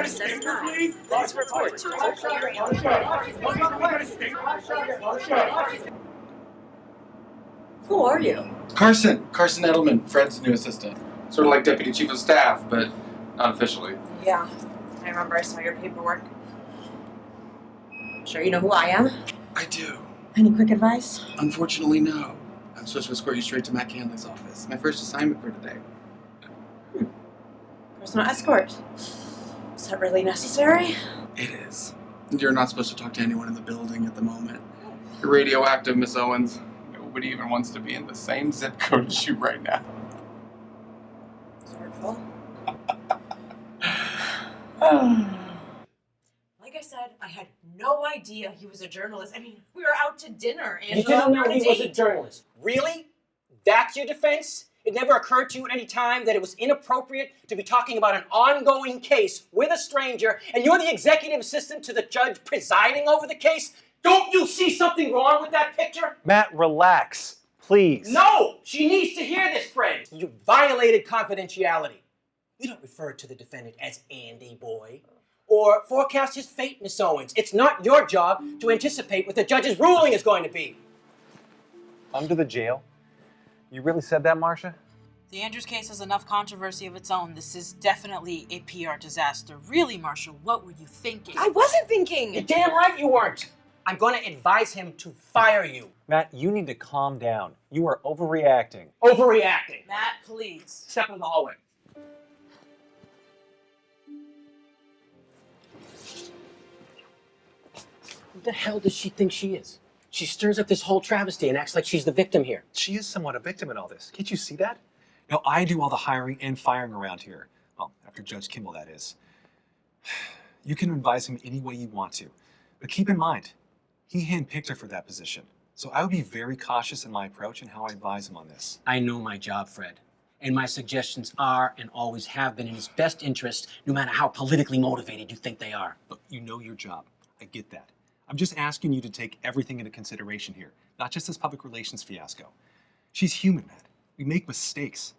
Says not. Please report to hearing. Who are you? Carson Edelman, Fred's new assistant. Sort of like deputy chief of staff, but not officially. Yeah, I remember I saw your paperwork. Sure you know who I am? I do. Any quick advice? Unfortunately, no. I'm supposed to escort you straight to Matt Canley's office. My first assignment for today. Personal escort. Is that really necessary? It is. You're not supposed to talk to anyone in the building at the moment. You're radioactive, Miss Owens. Nobody even wants to be in the same zip code as you right now. It's hurtful. Like I said, I had no idea he was a journalist. I mean, we were out to dinner, Angela. You didn't know on a he was a date. journalist. Really? That's your defense? It never occurred to you at any time that it was inappropriate to be talking about an ongoing case with a stranger, and you're the executive assistant to the judge presiding over the case? Don't you see something wrong with that picture? Matt, relax, please. No! She needs to hear this, Fred. You violated confidentiality. You don't refer to the defendant as Andy Boy or forecast his fate, Miss Owens. It's not your job to anticipate what the judge's ruling is going to be. Under the jail? You really said that, Marcia? The Andrews case has enough controversy of its own. This is definitely a PR disaster. Really, Marcia, what were you thinking? I wasn't thinking. You're damn right you weren't. I'm going to advise him to fire you. Matt, you need to calm down. You are overreacting. Overreacting. Matt, please. Step in the hallway. Who the hell does she think she is? She stirs up this whole travesty and acts like she's the victim here. She is somewhat a victim in all this. Can't you see that? You know, I do all the hiring and firing around here. Well, after Judge Kimble, that is. You can advise him any way you want to. But keep in mind, he handpicked her for that position. So I would be very cautious in my approach and how I advise him on this. I know my job, Fred. And my suggestions are and always have been in his best interest, no matter how politically motivated you think they are. Look, you know your job. I get that. I'm just asking you to take everything into consideration here, not just this public relations fiasco. She's human, Matt. We make mistakes.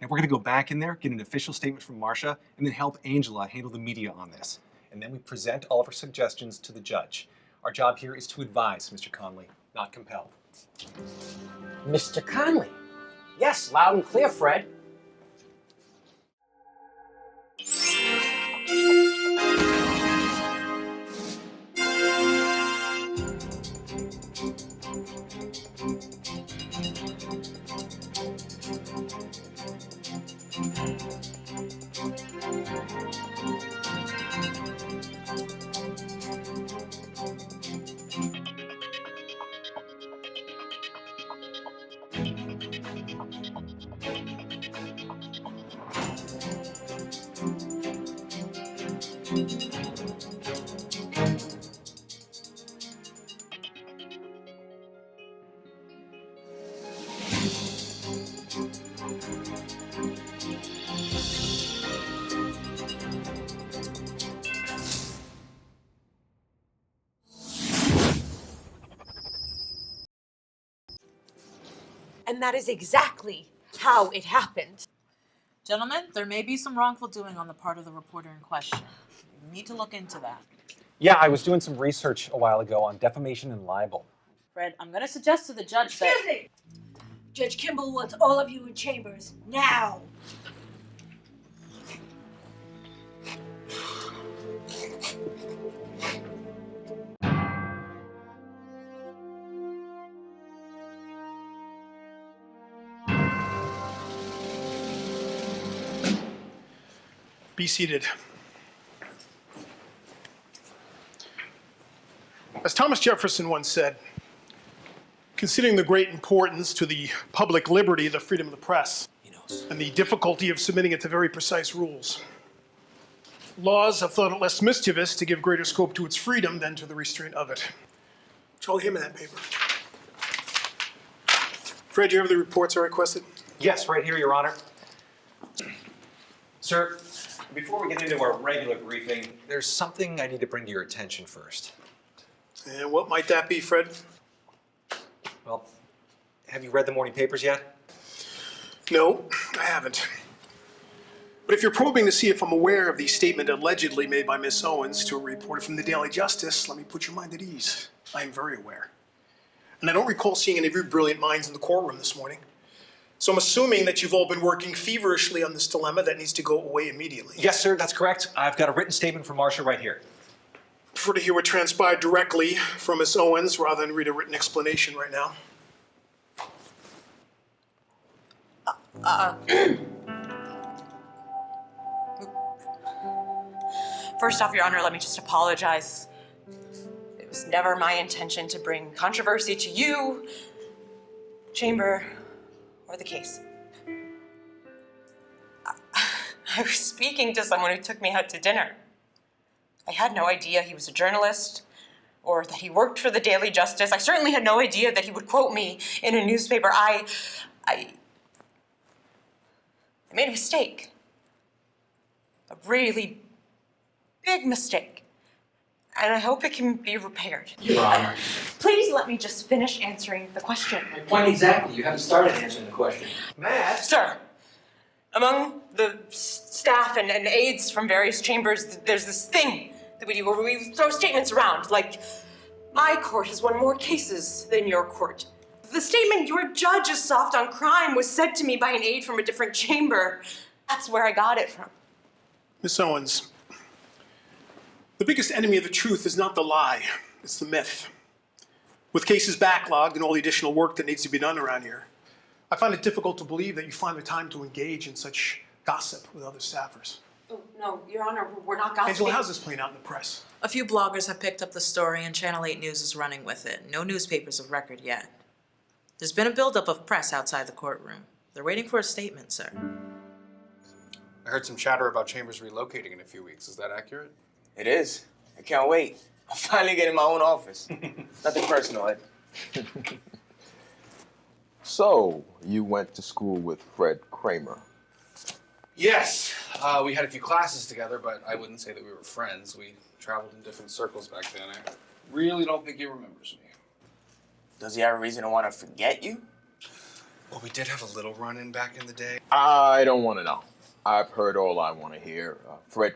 Now we're gonna go back in there, get an official statement from Marcia, and then help Angela handle the media on this. And then we present all of our suggestions to the judge. Our job here is to advise, Mr. Conley, not compel. Mr. Conley. Yes, loud and clear, Fred. And that is exactly how it happened. Gentlemen, there may be some wrongful doing on the part of the reporter in question. You need to look into that. Yeah, I was doing some research a while ago on defamation and libel. Fred, I'm going to suggest to the judge that... Excuse me! Judge Kimble wants all of you in chambers, now! Be seated. As Thomas Jefferson once said, considering the great importance to the public liberty, the freedom of the press, and the difficulty of submitting it to very precise rules, laws have thought it less mischievous to give greater scope to its freedom than to the restraint of it. So I'll hand me that paper. Fred, do you have the reports I requested? Yes, right here, Your Honor. Sir, before we get into our regular briefing, there's something I need to bring to your attention first. And what might that be, Fred? Well, have you read the morning papers yet? No, I haven't. But if you're probing to see if I'm aware of the statement allegedly made by Miss Owens to a reporter from the Daily Justice, let me put your mind at ease. I am very aware. And I don't recall seeing any of your brilliant minds in the courtroom this morning. So I'm assuming that you've all been working feverishly on this dilemma that needs to go away immediately. Yes, sir, that's correct. I've got a written statement from Marcia right here. I prefer to hear what transpired directly from Miss Owens rather than read a written explanation right now. First off, Your Honor, let me just apologize. It was never my intention to bring controversy to you, chamber, or the case. I was speaking to someone who took me out to dinner. I had no idea he was a journalist or that he worked for the Daily Justice. I certainly had no idea that he would quote me in a newspaper. I made a mistake. A really big mistake. And I hope it can be repaired. Your Honor. Please let me just finish answering the question. My point exactly. You haven't started answering the question. Matt? Sir, among the staff and aides from various chambers, there's this thing that we do where we throw statements around, like, my court has won more cases than your court. The statement, your judge is soft on crime, was said to me by an aide from a different chamber. That's where I got it from. Miss Owens, the biggest enemy of the truth is not the lie, it's the myth. With cases backlogged and all the additional work that needs to be done around here, I find it difficult to believe that you find the time to engage in such gossip with other staffers. Oh, no, Your Honor, we're not gossiping. Angela, how's this playing out in the press? A few bloggers have picked up the story and Channel 8 News is running with it. No newspapers of record yet. There's been a buildup of press outside the courtroom. They're waiting for a statement, sir. I heard some chatter about Chambers relocating in a few weeks. Is that accurate? It is. I can't wait. I'm finally getting my own office. Nothing personal, Ed. So, you went to school with Fred Kramer. Yes. We had a few classes together, but I wouldn't say that we were friends. We traveled in different circles back then. I really don't think he remembers me. Does he have a reason to want to forget you? Well, we did have a little run-in back in the day. I don't want to know. I've heard all I want to hear. Fred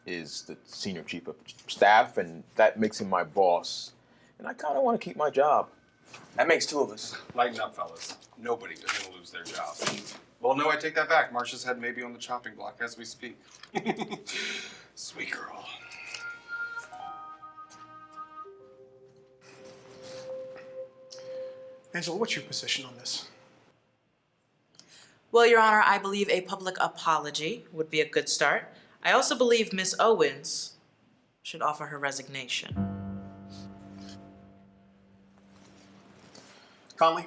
is the senior chief of staff, and that makes him my boss. And I kind of want to keep my job. That makes two of us. Lighten up, fellas. Nobody is going to lose their job. Well, no, I take that back. Marcia's head may be on the chopping block as we speak. Sweet girl. Angela, what's your position on this? Well, Your Honor, I believe a public apology would be a good start. I also believe Miss Owens should offer her resignation. Conley?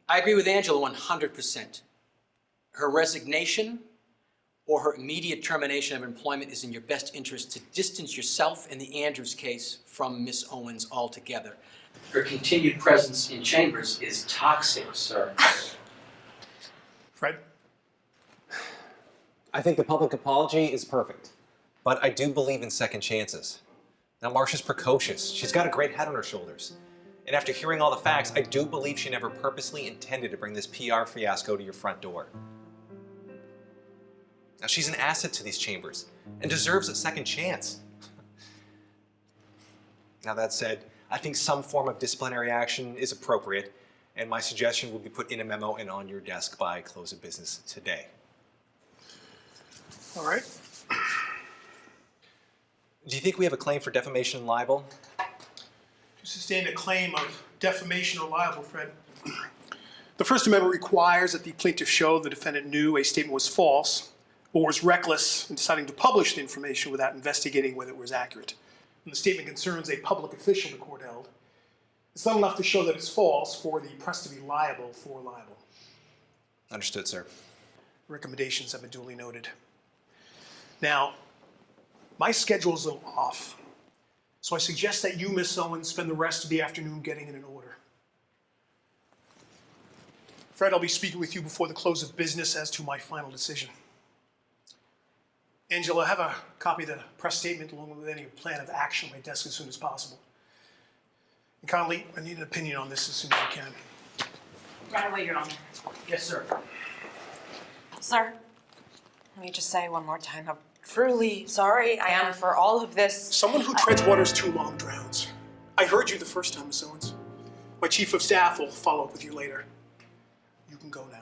I agree with Angela 100%. Her resignation or her immediate termination of employment is in your best interest to distance yourself and the Andrews case from Miss Owens altogether. Her continued presence in Chambers is toxic, sir. Fred? I think the public apology is perfect, but I do believe in second chances. Now, Marcia's precocious. She's got a great head on her shoulders. And after hearing all the facts, I do believe she never purposely intended to bring this PR fiasco to your front door. Now, she's an asset to these chambers and deserves a second chance. Now, that said, I think some form of disciplinary action is appropriate, and my suggestion will be put in a memo and on your desk by close of business today. All right. Do you think we have a claim for defamation and libel? To sustain a claim of defamation or libel, Fred, the First Amendment requires that the plaintiff show the defendant knew a statement was false or was reckless in deciding to publish the information without investigating whether it was accurate. When the statement concerns a public official the court held, it's not enough to show that it's false for the press to be liable for libel. Understood, sir. Recommendations have been duly noted. Now, my schedule is a little off, so I suggest that you, Miss Owens, spend the rest of the afternoon getting it in order. Fred, I'll be speaking with you before the close of business as to my final decision. Angela, have a copy of the press statement along with any plan of action on my desk as soon as possible. And Conley, I need an opinion on this as soon as I can. Right away, Your Honor. Yes, sir. Sir, Let me just say one more time how truly sorry I am for all of this. Someone who treads waters too long drowns. I heard you the first time, Miss Owens. My chief of staff will follow up with you later. You can go now.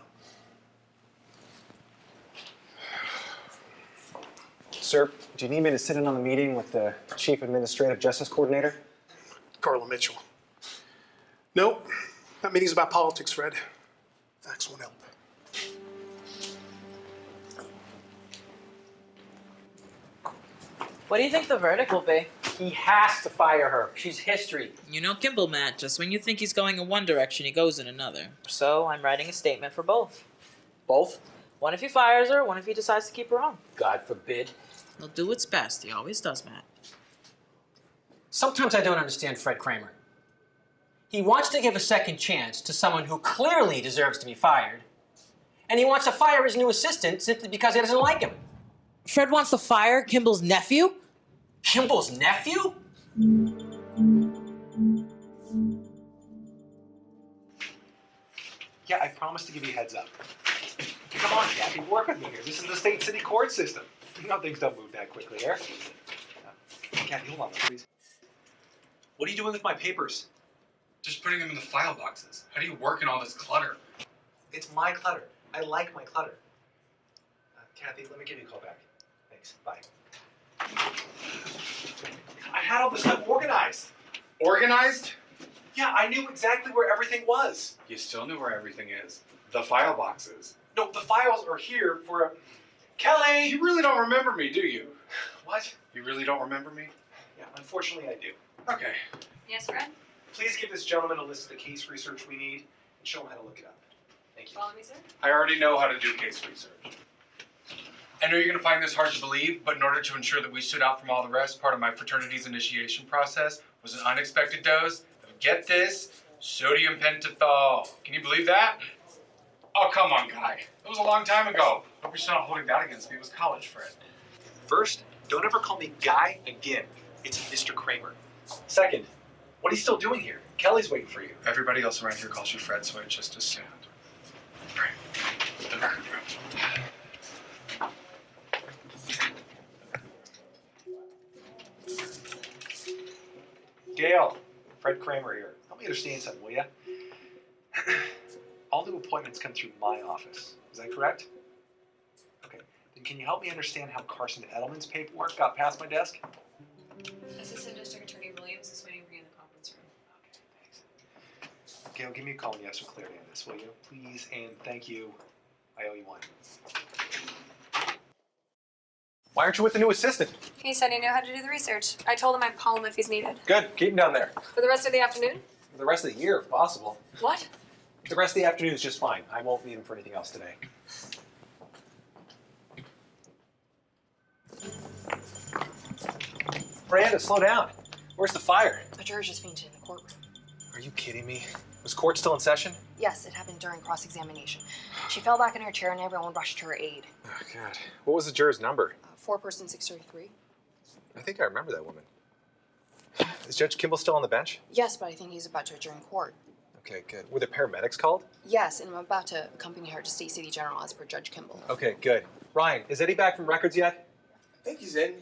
Sir, do you need me to sit in on the meeting with the Chief Administrative Justice Coordinator? Carla Mitchell. No, that meeting's about politics, Fred. Facts won't help. What do you think the verdict will be? He has to fire her. She's history. You know Kimble, Matt. Just when you think he's going in one direction, he goes in another. So I'm writing a statement for both. Both? One if he fires her, one if he decides to keep her on. God forbid. He'll do what's best. He always does, Matt. Sometimes I don't understand Fred Kramer. He wants to give a second chance to someone who clearly deserves to be fired, and he wants to fire his new assistant simply because he doesn't like him. Fred wants to fire Kimble's nephew? Kimble's nephew? Yeah, I promised to give you a heads up. Come on, Kathy, work with me here. This is the state city court system. You know things don't move that quickly here. Kathy, hold on, please. What are you doing with my papers? Just putting them in the file boxes. How do you work in all this clutter? It's my clutter. I like my clutter. Kathy, let me give you a call back. Thanks. Bye. I had all this stuff organized. Organized? Yeah, I knew exactly where everything was. You still know where everything is. The file boxes. No, the files are here for a... Kelly! You really don't remember me, do you? What? You really don't remember me? Yeah, unfortunately I do. Okay. Yes, Fred? Please give this gentleman a list of the case research we need and show him how to look it up. Thank you. Follow me, sir? I already know how to do case research. I know you're going to find this hard to believe, but in order to ensure that we stood out from all the rest, part of my fraternity's initiation process was an unexpected dose of, get this, sodium pentothal. Can you believe that? Oh, come on, guy. That was a long time ago. Hope you're not holding that against me. It was college, Fred. First, don't ever call me Guy again. It's Mr. Kramer. Second, what are you still doing here? Kelly's waiting for you. Everybody else around here calls you Fred, so I just assumed. Right. The record room. Gail, Fred Kramer here. Help me understand something, will ya? All new appointments come through my office. Is that correct? Okay. Then can you help me understand how Carson Edelman's paperwork got past my desk? Assistant District Attorney Williams is waiting for you in the conference room. Okay, thanks. Gail, give me a call when you have some clarity on this, will you? Please and thank you. I owe you one. Why aren't you with the new assistant? He said he knew how to do the research. I told him I'd call him if he's needed. Good. Keep him down there. For the rest of the afternoon? For the rest of the year, if possible. What? The rest of the afternoon is just fine. I won't need him for anything else today. Miranda, slow down. Where's the fire? A juror just fainted in the courtroom. Are you kidding me? Was court still in session? Yes, it happened during cross-examination. She fell back in her chair and everyone rushed to her aid. Oh, God. What was the juror's number? 4-person 633. I think I remember that woman. Is Judge Kimble still on the bench? Yes, but I think he's about to adjourn court. Okay, good. Were the paramedics called? Yes, and I'm about to accompany her to State City General as per Judge Kimble. Okay, good. Ryan, is Eddie back from records yet? I think he's in.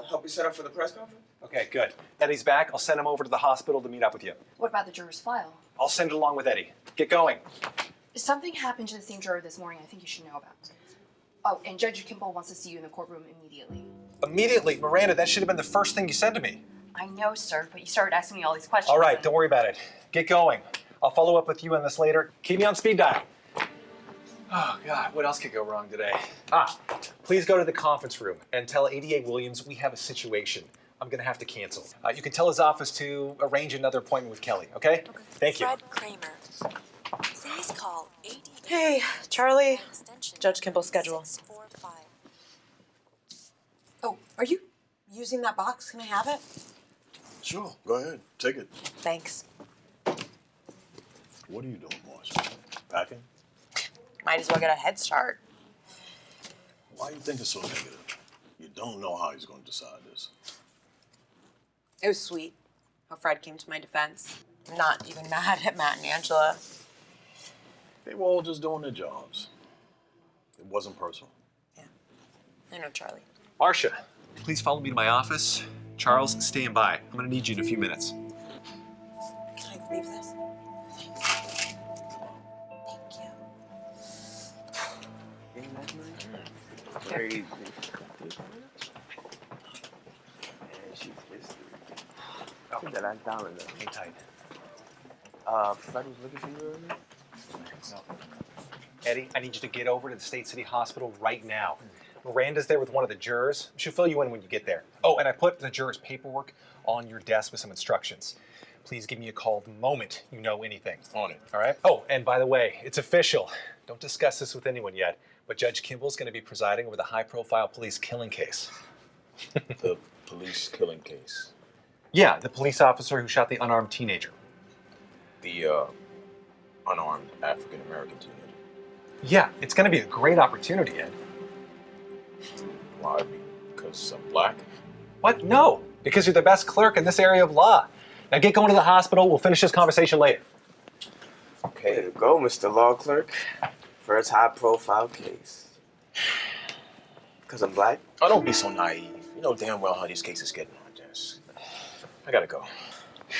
Help you set up for the press conference? Okay, good. Eddie's back. I'll send him over to the hospital to meet up with you. What about the juror's file? I'll send it along with Eddie. Get going. Something happened to the same juror this morning I think you should know about. Oh, and Judge Kimble wants to see you in the courtroom immediately. Immediately? Miranda, that should have been the first thing you said to me. I know, sir, but you started asking me all these questions. All right, don't worry about it. Get going. I'll follow up with you on this later. Keep me on speed dial. Oh, God, what else could go wrong today? Please go to the conference room and tell ADA Williams we have a situation. I'm going to have to cancel. You can tell his office to arrange another appointment with Kelly, okay? Thank you. Fred Kramer. Please call ADA. Hey, Charlie. Judge Kimble's schedule. 645. Oh, are you using that box? Can I have it? Sure, go ahead. Take it. Thanks. What are you doing, Marshall? Packing? Might as well get a head start. Why do you think it's so negative? You don't know how he's going to decide this. It was sweet how Fred came to my defense. I'm not even mad at Matt and Angela. They were all just doing their jobs. It wasn't personal. Yeah. I know Charlie. Marcia, please follow me to my office. Charles, stand by. I'm gonna need you in a few minutes. Can I leave this? Thanks. Thank you. Crazy. Hang tight. Freddie's looking for you earlier? No. Eddie, I need you to get over to the State City Hospital right now. Miranda's there with one of the jurors. She'll fill you in when you get there. Oh, and I put the juror's paperwork on your desk with some instructions. Please give me a call the moment you know anything. On it. All right? Oh, and by the way, it's official. Don't discuss this with anyone yet, but Judge Kimble's going to be presiding over the high-profile police killing case. The police killing case. Yeah, the police officer who shot the unarmed teenager. The unarmed African-American teenager. Yeah, it's going to be a great opportunity, Ed. Why? Because I'm black? What? No, because you're the best clerk in this area of law. Now get going to the hospital. We'll finish this conversation later. Way to go, Mr. Law Clerk. First high-profile case. Because I'm black? Oh, don't be so naive. You know damn well how these cases get in our desk. I gotta go.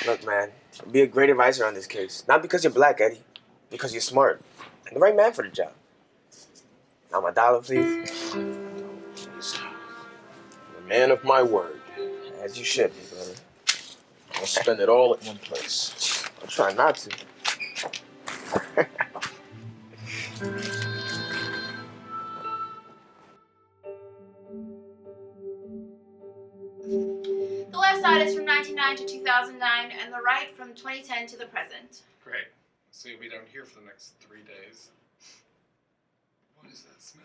Look, man, be a great advisor on this case. Not because you're black, Eddie. Because you're smart. And the right man for the job. Now my dollar, please. Jeez. The man of my word. As you should be, brother. I'll spend it all at one place. I'll try not to. The left side is from 1999 to 2009, and the right from 2010 to the present. Great. So you'll be down here for the next 3 days. What is that smell?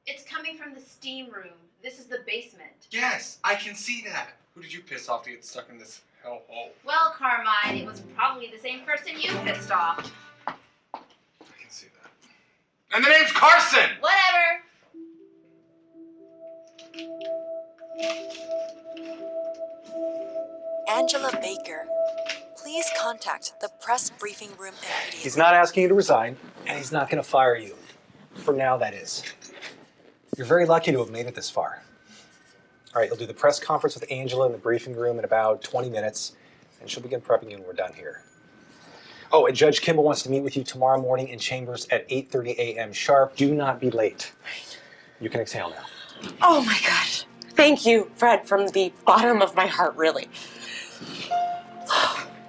It's coming from the steam room. This is the basement. Yes, I can see that. Who did you piss off to get stuck in this hellhole? Well, Carmine, it was probably the same person you pissed off. I can see that. And the name's Carson! Whatever. Angela Baker. Please contact the press briefing room immediately. He's not asking you to resign, and he's not going to fire you. For now, that is. You're very lucky to have made it this far. All right, you'll do the press conference with Angela in the briefing room in about 20 minutes, and she'll begin prepping you when we're done here. Oh, and Judge Kimble wants to meet with you tomorrow morning in chambers at 8:30 a.m. sharp. Do not be late. You can exhale now. Oh my gosh. Thank you, Fred, from the bottom of my heart, really.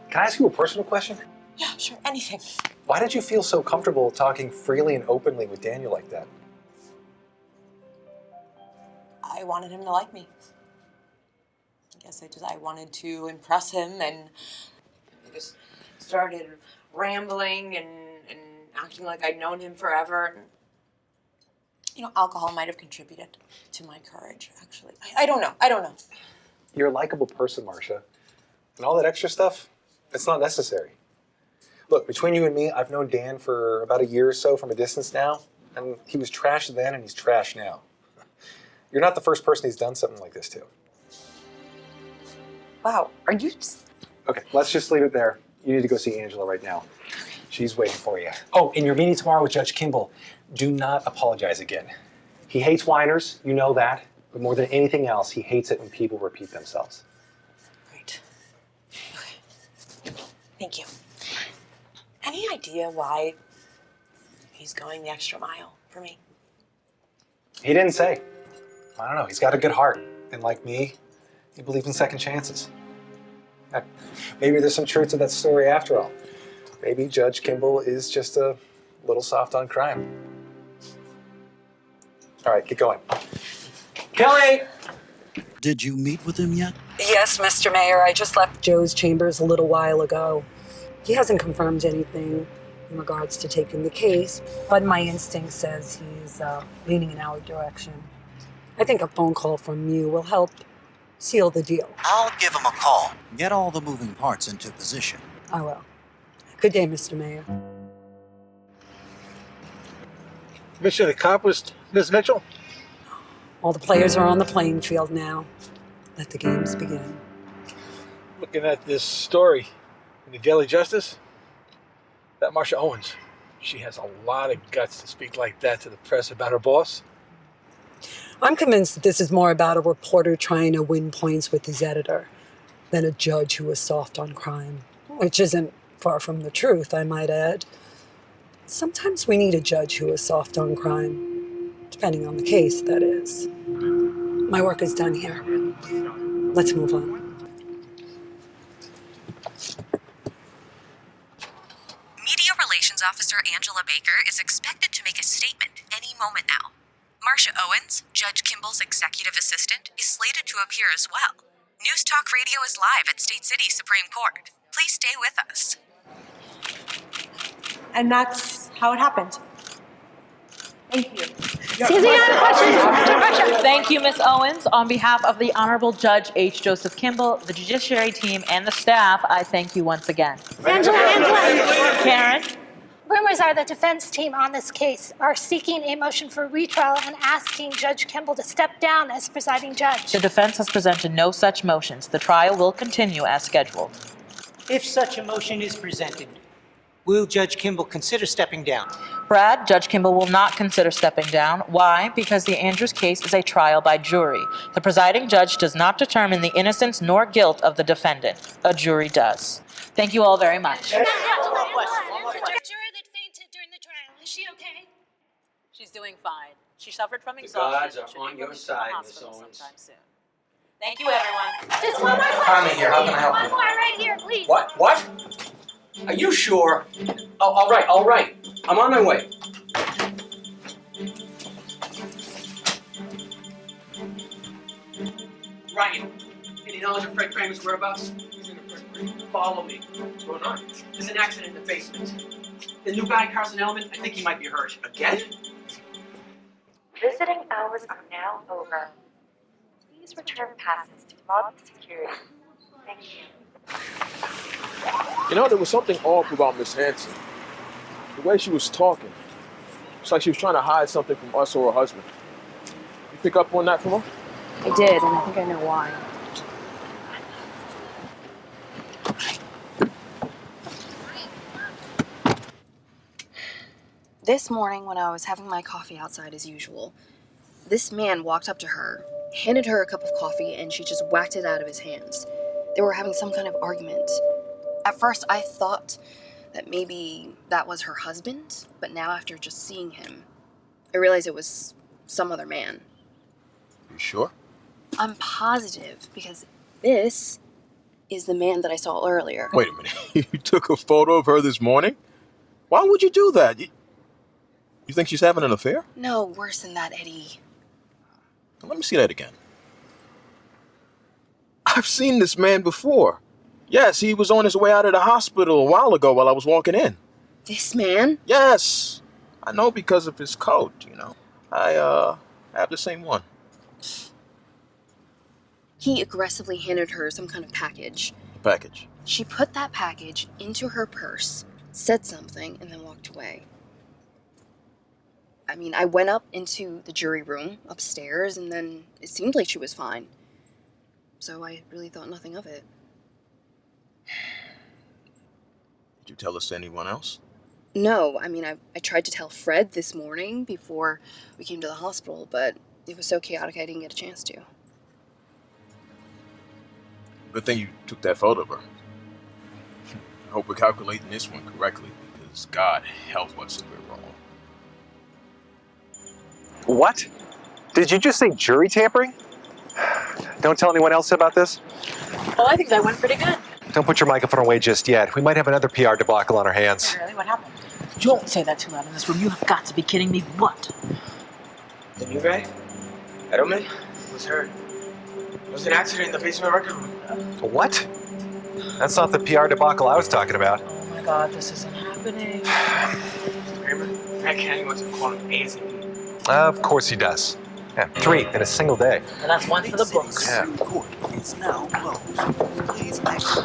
Can I ask you a personal question? Yeah, sure, anything. Why did you feel so comfortable talking freely and openly with Daniel like that? I wanted him to like me. I guess I wanted to impress him, and I just started rambling and acting like I'd known him forever. And, you know, alcohol might have contributed to my courage, actually. I don't know. You're a likable person, Marcia. And all that extra stuff, it's not necessary. Look, between you and me, I've known Dan for about a year or so from a distance now, and he was trash then and he's trash now. You're not the first person he's done something like this to. Wow, are you... Okay, let's just leave it there. You need to go see Angela right now. She's waiting for you. Oh, in your meeting tomorrow with Judge Kimble, do not apologize again. He hates whiners, you know that, but more than anything else, he hates it when people repeat themselves. Great. Okay. Thank you. Any idea why he's going the extra mile for me? He didn't say. I don't know, he's got a good heart. And like me, he believes in second chances. Heck, maybe there's some truth to that story after all. Maybe Judge Kimble is just a little soft on crime. All right, get going. Kelly! Did you meet with him yet? Yes, Mr. Mayor. I just left Joe's chambers a little while ago. He hasn't confirmed anything in regards to taking the case, but my instinct says he's leaning in our direction. I think a phone call from you will help seal the deal. I'll give him a call. Get all the moving parts into position. I will. Good day, Mr. Mayor. Mission accomplished, Ms. Mitchell? All the players are on the playing field now. Let the games begin. Looking at this story in the Daily Justice, that Marsha Owens, she has a lot of guts to speak like that to the press about her boss. I'm convinced that this is more about a reporter trying to win points with his editor than a judge who is soft on crime, which isn't far from the truth, I might add. Sometimes we need a judge who is soft on crime, depending on the case, that is. My work is done here. Let's move on. Media Relations Officer Angela Baker is expected to make a statement any moment now. Marcia Owens, Judge Kimble's executive assistant, is slated to appear as well. News Talk Radio is live at State City Supreme Court. Please stay with us. And that's how it happened. Thank you. Thank you, Ms. Owens. On behalf of the Honorable Judge H. Joseph Kimble, the Judiciary team, and the staff, I thank you once again. Angela. Karen? Rumors are the defense team on this case are seeking a motion for retrial and asking Judge Kimble to step down as presiding judge. The defense has presented no such motions. The trial will continue as scheduled. If such a motion is presented, will Judge Kimble consider stepping down? Brad, Judge Kimble will not consider stepping down. Why? Because the Andrews case is a trial by jury. The presiding judge does not determine the innocence nor guilt of the defendant. A jury does. Thank you all very much. The juror that fainted during the trial, is she okay? She's doing fine. She suffered from The exhaustion. gods are on your side, Miss Owens. Thank you, everyone. Just one more Carmen here, how can I help One you? more right here, please. What? Are you sure? Oh, all right. I'm on my way. Ryan, any knowledge of Fred Kramer's whereabouts? He's in the first grade. Follow me. What's going on? There's an accident in the basement. The new guy, Carson Elman, I think he might be hurt. Again? Visiting hours are now over. Please return passes to lobby security. Thank you. You know, there was something off about Miss Hanson. The way she was talking. It's like she was trying to hide something from us or her husband. You pick up on that from her? I did, and I think I know why. This morning, when I was having my coffee outside as usual, this man walked up to her, handed her a cup of coffee, and she just whacked it out of his hands. They were having some kind of argument. At first, I thought that maybe that was her husband, but now after just seeing him, I realized it was some other man. You sure? I'm positive, because this is the man that I saw earlier. Wait a minute. You took a photo of her this morning? Why would you do that? You think she's having an affair? No, worse than that, Eddie. Let me see that again. I've seen this man before. Yes, he was on his way out of the hospital a while ago while I was walking in. This man? Yes. I know because of his coat, you know. I have the same one. He aggressively handed her some kind of package. Package. She put that package into her purse, said something, and then walked away. I mean, I went up into the jury room upstairs, and then it seemed like she was fine. So I really thought nothing of it. Did you tell this to anyone else? No, I mean, I tried to tell Fred this morning before we came to the hospital, but it was so chaotic I didn't get a chance to. Good thing you took that photo of her. I hope we're calculating this one correctly, because God help us if we're wrong. What? Did you just say jury tampering? Don't tell anyone else about this? Well, I think that went pretty good. Don't put your microphone away just yet. We might have another PR debacle on our hands. Really? What happened? Don't say that too loud in this room. You have got to be kidding me. What? The new guy? Edelman? Was hurt. There was an accident in the basement record room. What? That's not the PR debacle I was talking about. Oh my God, this isn't happening. Kramer, Frank Canning wants to call him ASAP. Of course he does. Yeah, 3 in a single day. And that's one for the books. Yeah. Court is now closed. Please exit.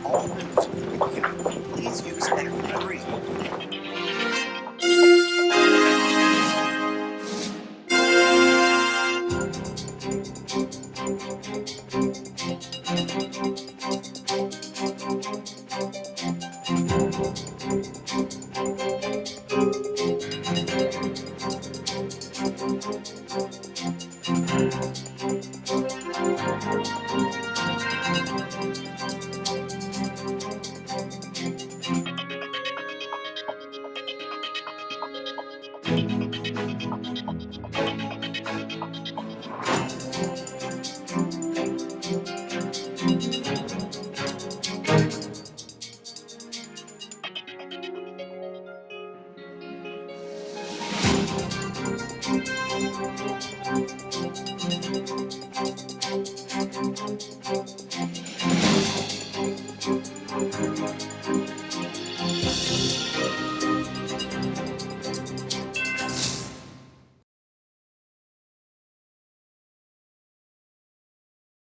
All members of the community, please use exit 3.